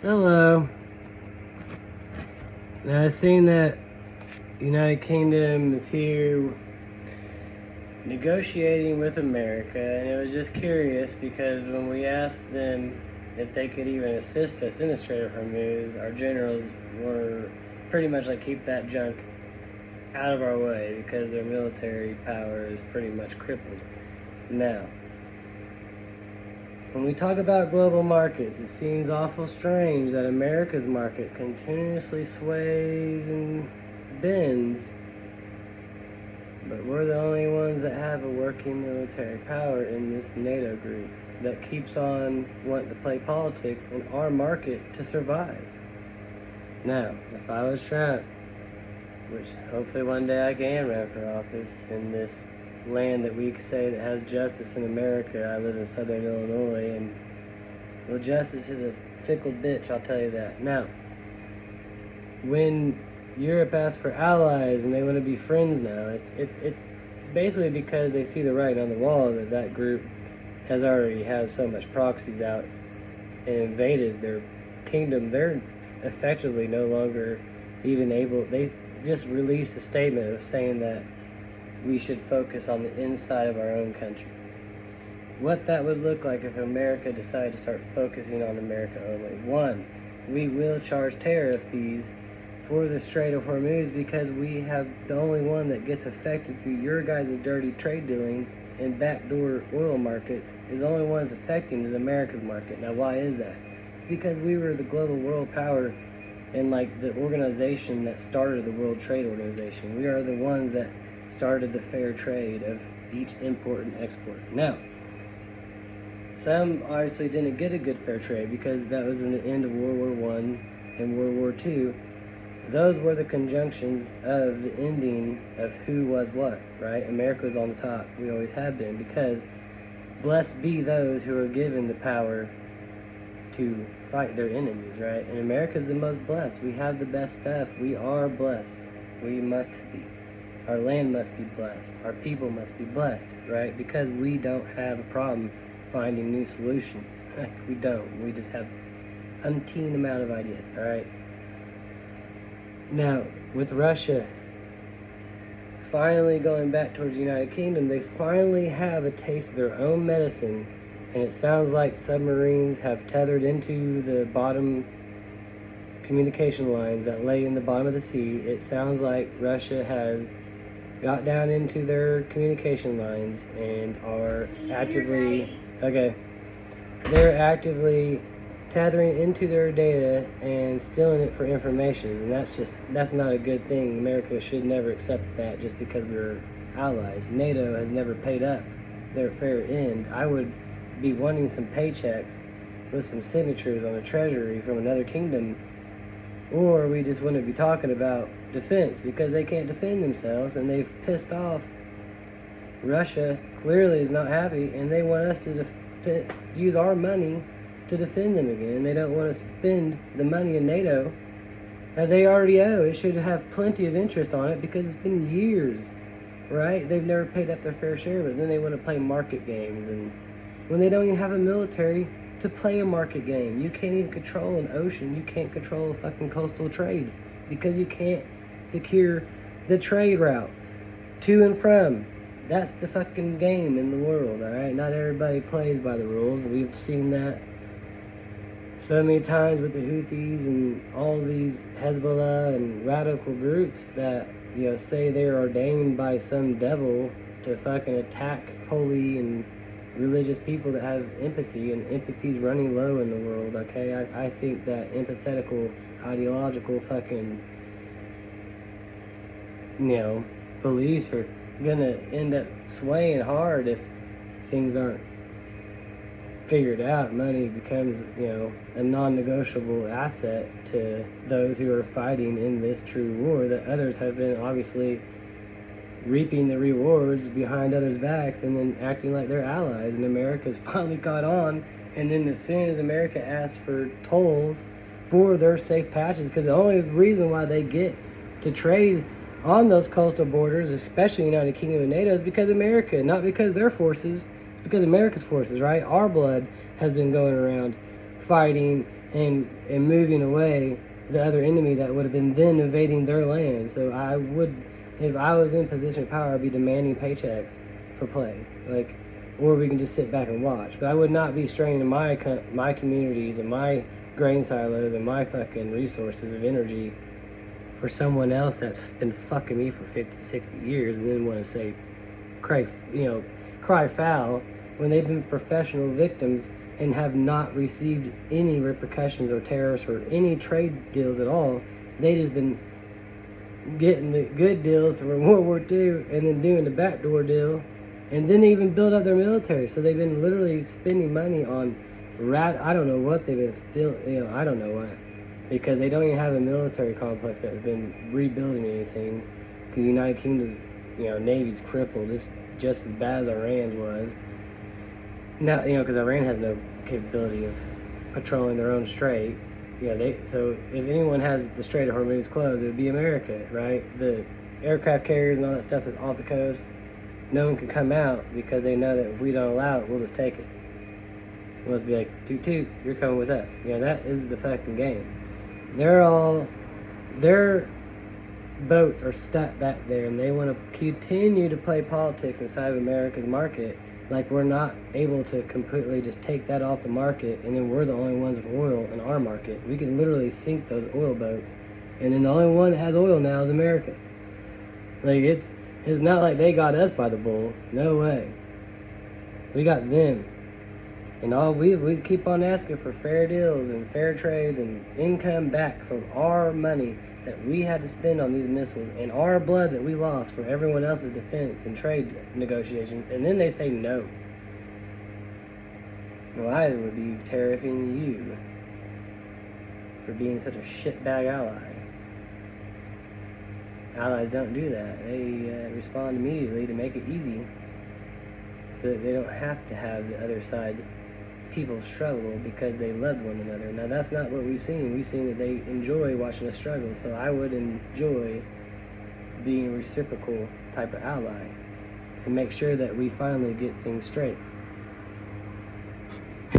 Hello. Now I've seen that United Kingdom is here negotiating with America, and it was just curious because when we asked them if they could even assist us in the Strait of Hormuz, our generals were pretty much like, keep that junk out of our way because their military power is pretty much crippled. Now, when we talk about global markets, it seems awful strange that America's market continuously sways and bends, but we're the only ones that have a working military power in this NATO group that keeps on wanting to play politics in our market to survive. Now, if I was Trump, which hopefully one day I can run for office in this land that we say that has justice in America. I live in Southern Illinois, and well, justice is a fickle bitch, I'll tell you that. Now, when Europe asks for allies and they want to be friends now, it's basically because they see the writing on the wall that that group has so much proxies out and invaded their kingdom. They're effectively no longer even able. They just released a statement of saying that we should focus on the inside of our own countries. What that would look like if America decided to start focusing on America only. One, we will charge tariff fees for the Strait of Hormuz because we have the only one that gets affected through your guys' dirty trade dealing and backdoor oil markets. Is the only one that's affecting is America's market. Now, why is that? It's because we were the global world power and like the organization that started the World Trade Organization. We are the ones that started the fair trade of each import and export. Now, some obviously didn't get a good fair trade because that was in the end of World War I and World War II. Those were the conjunctions of the ending of who was what, right? America was on the top. We always have been, because blessed be those who are given the power to fight their enemies, right? And America's the most blessed. We have the best stuff. We are blessed. We must be. Our land must be blessed. Our people must be blessed, right? Because we don't have a problem finding new solutions. We don't. We just have umpteen amount of ideas, all right? Now, with Russia finally going back towards the United Kingdom, they finally have a taste of their own medicine, and it sounds like submarines have tethered into the bottom communication lines that lay in the bottom of the sea. It sounds like Russia has got down into their communication lines and are actively, they're actively tethering into their data and stealing it for information, and that's not a good thing. America should never accept that just because we're allies. NATO has never paid up their fair end. I would be wanting some paychecks with some signatures on the treasury from another kingdom, or we just wouldn't be talking about defense because they can't defend themselves and they've pissed off. Russia clearly is not happy and they want us to use our money to defend them again. They don't want to spend the money in NATO that they already owe. It should have plenty of interest on it because it's been years, right? They've never paid up their fair share, but then they want to play market games, and when they don't even have a military to play a market game. You can't even control an ocean. You can't control fucking coastal trade because you can't secure the trade route to and from. That's the fucking game in the world, all right? Not everybody plays by the rules. We've seen that so many times with the Houthis and all these Hezbollah and radical groups that, say they're ordained by some devil to fucking attack holy and religious people that have empathy, and empathy's running low in the world, okay? I think that empathetical, ideological fucking, beliefs are gonna end up swaying hard if things aren't figured out. Money becomes, a non-negotiable asset to those who are fighting in this true war that others have been obviously reaping the rewards behind others' backs and then acting like they're allies. And America's finally caught on, and then as soon as America asks for tolls for their safe patches, because the only reason why they get to trade on those coastal borders, especially United Kingdom and NATO, is because America, not because their forces. It's because America's forces, right? Our blood has been going around fighting and moving away the other enemy that would have been then invading their land. So I would, if I was in position of power, I'd be demanding paychecks for play, like, or we can just sit back and watch. But I would not be straining my communities and my grain silos and my fucking resources of energy for someone else that's been fucking me for 50, 60 years, and then want to say, cry foul when they've been professional victims and have not received any repercussions or tariffs or any trade deals at all. They just been getting the good deals from World War II and then doing the backdoor deal, and then even build up their military. So they've been literally spending money on I don't know what they've been still, I don't know what, because they don't even have a military complex that has been rebuilding anything, because United Kingdom's, Navy's crippled. It's just as bad as Iran's was. Now, because Iran has no capability of patrolling their own strait. So if anyone has the Strait of Hormuz closed, it would be America, right? The aircraft carriers and all that stuff that's off the coast, no one can come out because they know that if we don't allow it, we'll just take it. We'll just be like, toot toot, you're coming with us. That is the fucking game. Their boats are stuck back there, and they want to continue to play politics inside of America's market. Like, we're not able to completely just take that off the market, and then we're the only ones with oil in our market. We can literally sink those oil boats, and then the only one that has oil now is America. Like, it's not like they got us by the bull. No way. We got them. And all we keep on asking for fair deals and fair trades and income back from our money that we had to spend on these missiles and our blood that we lost for everyone else's defense and trade negotiations, and then they say no. Well, I would be tariffing you for being such a shitbag ally. Allies don't do that. They respond immediately to make it easy so that they don't have to have the other side's people struggle because they love one another. Now, that's not what we've seen. We've seen that they enjoy watching us struggle, so I would enjoy being a reciprocal type of ally and make sure that we finally get things straight.